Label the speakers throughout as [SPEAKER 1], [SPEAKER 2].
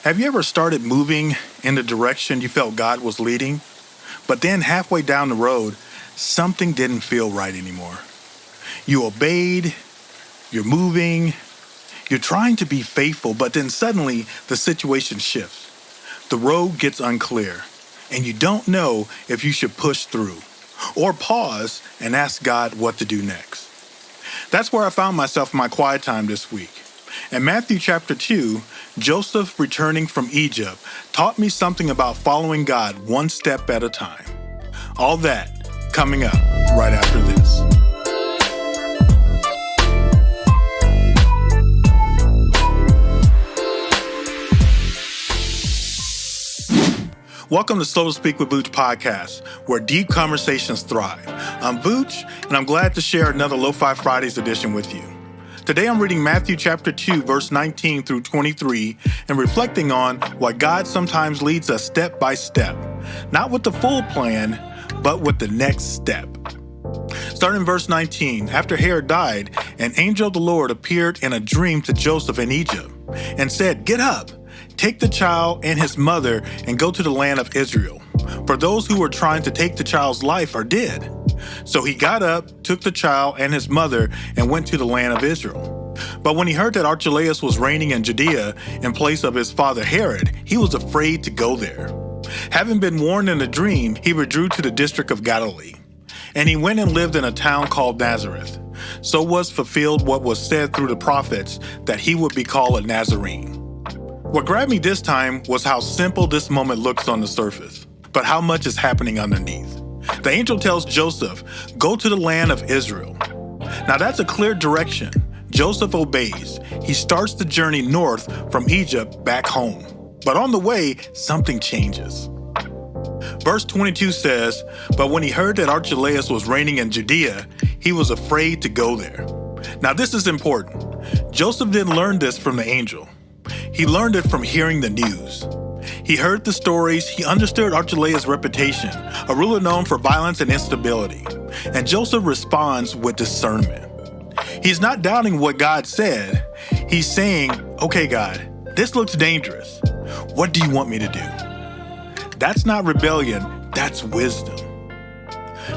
[SPEAKER 1] Have you ever started moving in the direction you felt God was leading, but then halfway down the road, something didn't feel right anymore? You obeyed, you're moving, you're trying to be faithful, but then suddenly the situation shifts. The road gets unclear, and you don't know if you should push through or pause and ask God what to do next. That's where I found myself in my quiet time this week. In Matthew chapter 2, Joseph, returning from Egypt, taught me something about following God one step at a time. All that coming up right after this. Welcome to Slow to Speak with Vooch podcast, where deep conversations thrive. I'm Vooch, and I'm glad to share another Lo-Fi Fridays edition with you. Today I'm reading Matthew chapter 2, verse 19 through 23, and reflecting on why God sometimes leads us step by step, not with the full plan, but with the next step. Starting in verse 19, after Herod died, an angel of the Lord appeared in a dream to Joseph in Egypt and said, "Get up, take the child and his mother and go to the land of Israel, for those who were trying to take the child's life are dead." So he got up, took the child and his mother, and went to the land of Israel. But when he heard that Archelaus was reigning in Judea in place of his father Herod, he was afraid to go there. Having been warned in a dream, he withdrew to the district of Galilee. And he went and lived in a town called Nazareth. So was fulfilled what was said through the prophets, that he would be called a Nazarene. What grabbed me this time was how simple this moment looks on the surface, but how much is happening underneath. The angel tells Joseph, "Go to the land of Israel." Now that's a clear direction. Joseph obeys. He starts the journey north from Egypt back home. But on the way, something changes. Verse 22 says, "But when he heard that Archelaus was reigning in Judea, he was afraid to go there." Now this is important. Joseph didn't learn this from the angel. He learned it from hearing the news. He heard the stories, he understood Archelaus' reputation, a ruler known for violence and instability. And Joseph responds with discernment. He's not doubting what God said. He's saying, "Okay, God, this looks dangerous. What do you want me to do?" That's not rebellion, that's wisdom.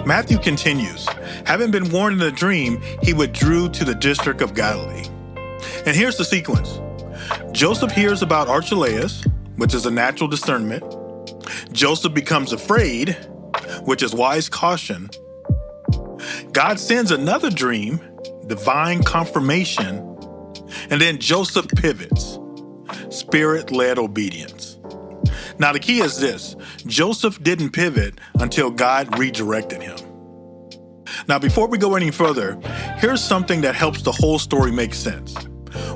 [SPEAKER 1] Matthew continues, having been warned in a dream, he withdrew to the district of Galilee. And here's the sequence. Joseph hears about Archelaus, which is a natural discernment. Joseph becomes afraid, which is wise caution. God sends another dream, divine confirmation, and then Joseph pivots, spirit-led obedience. Now the key is this, Joseph didn't pivot until God redirected him. Now before we go any further, here's something that helps the whole story make sense.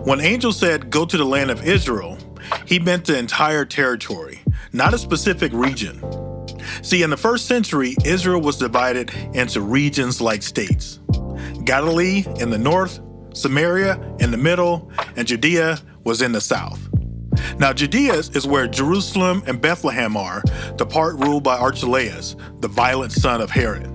[SPEAKER 1] When angel said, "Go to the land of Israel," he meant the entire territory, not a specific region. See, in the first century, Israel was divided into regions like states. Galilee in the north, Samaria in the middle, and Judea was in the south. Now, Judea is where Jerusalem and Bethlehem are, the part ruled by Archelaus, the violent son of Herod.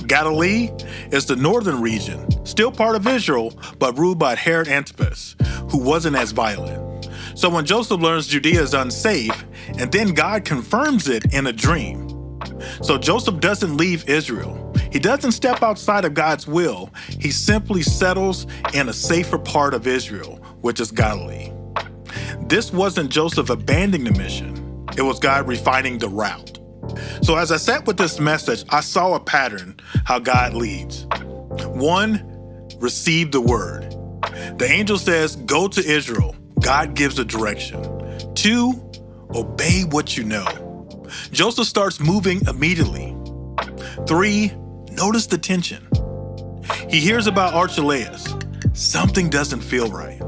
[SPEAKER 1] Galilee is the northern region, still part of Israel, but ruled by Herod Antipas, who wasn't as violent. So when Joseph learns Judea is unsafe, and then God confirms it in a dream. So Joseph doesn't leave Israel. He doesn't step outside of God's will. He simply settles in a safer part of Israel, which is Galilee. This wasn't Joseph abandoning the mission. It was God refining the route. So as I sat with this message, I saw a pattern, how God leads. 1, receive the word. The angel says, "Go to Israel." God gives a direction. 2, obey what you know. Joseph starts moving immediately. 3, notice the tension. He hears about Archelaus. Something doesn't feel right.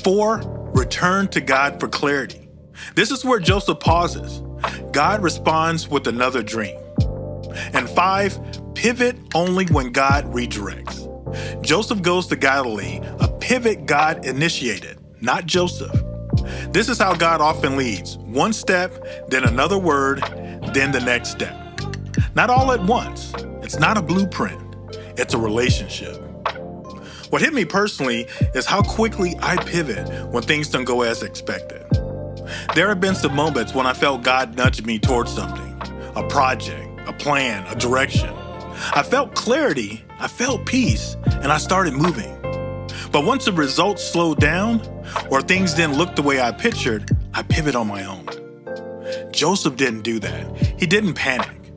[SPEAKER 1] 4, return to God for clarity. This is where Joseph pauses. God responds with another dream. And 5, pivot only when God redirects. Joseph goes to Galilee, a pivot God initiated, not Joseph. This is how God often leads. One step, then another word, then the next step. Not all at once. It's not a blueprint. It's a relationship. What hit me personally is how quickly I pivot when things don't go as expected. There have been some moments when I felt God nudged me towards something, a project, a plan, a direction. I felt clarity, I felt peace, and I started moving. But once the results slowed down, or things didn't look the way I pictured, I pivoted on my own. Joseph didn't do that. He didn't panic.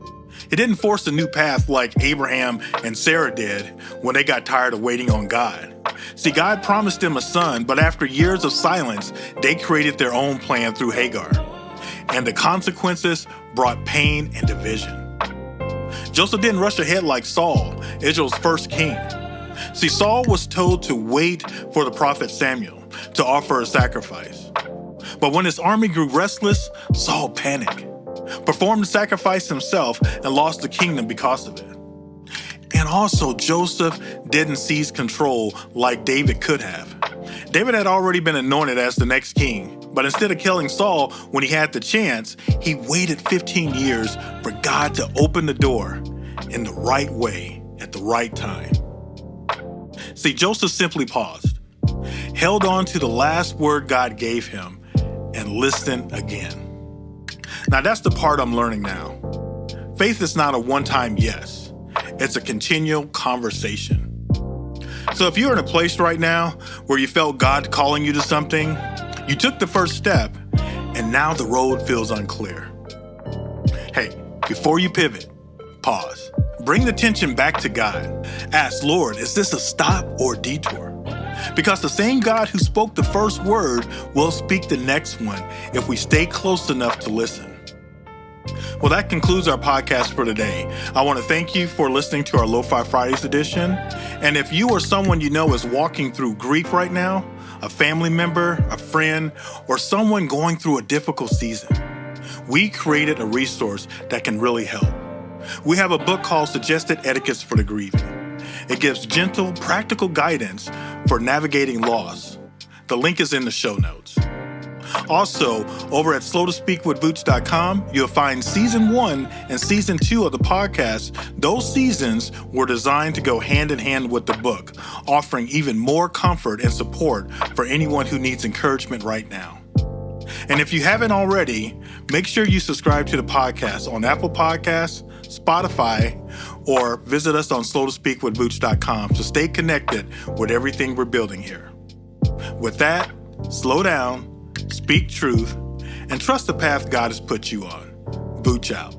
[SPEAKER 1] He didn't force a new path like Abraham and Sarah did when they got tired of waiting on God. See, God promised them a son, but after years of silence, they created their own plan through Hagar. And the consequences brought pain and division. Joseph didn't rush ahead like Saul, Israel's first king. See, Saul was told to wait for the prophet Samuel to offer a sacrifice. But when his army grew restless, Saul panicked, performed the sacrifice himself, and lost the kingdom because of it. And also, Joseph didn't seize control like David could have. David had already been anointed as the next king, but instead of killing Saul when he had the chance, he waited 15 years for God to open the door in the right way at the right time. See, Joseph simply paused, held on to the last word God gave him, and listened again. Now that's the part I'm learning now. Faith is not a one-time yes. It's a continual conversation. So if you're in a place right now where you felt God calling you to something, you took the first step, and now the road feels unclear. Hey, before you pivot, pause. Bring the tension back to God. Ask, Lord, is this a stop or a detour? Because the same God who spoke the first word will speak the next one if we stay close enough to listen. Well, that concludes our podcast for today. I want to thank you for listening to our Lo-Fi Fridays edition. And if you or someone you know is walking through grief right now, a family member, a friend, or someone going through a difficult season, we created a resource that can really help. We have a book called Suggested Etiquettes for the Grieving. It gives gentle, practical guidance for navigating loss. The link is in the show notes. Also, over at slowtospeakwithvooch.com, you'll find Season 1 and Season 2 of the podcast. Those seasons were designed to go hand in hand with the book, offering even more comfort and support for anyone who needs encouragement right now. And if you haven't already, make sure you subscribe to the podcast on Apple Podcasts, Spotify, or visit us on slowtospeakwithvooch.com to stay connected with everything we're building here. With that, slow down, speak truth, and trust the path God has put you on. Vooch out.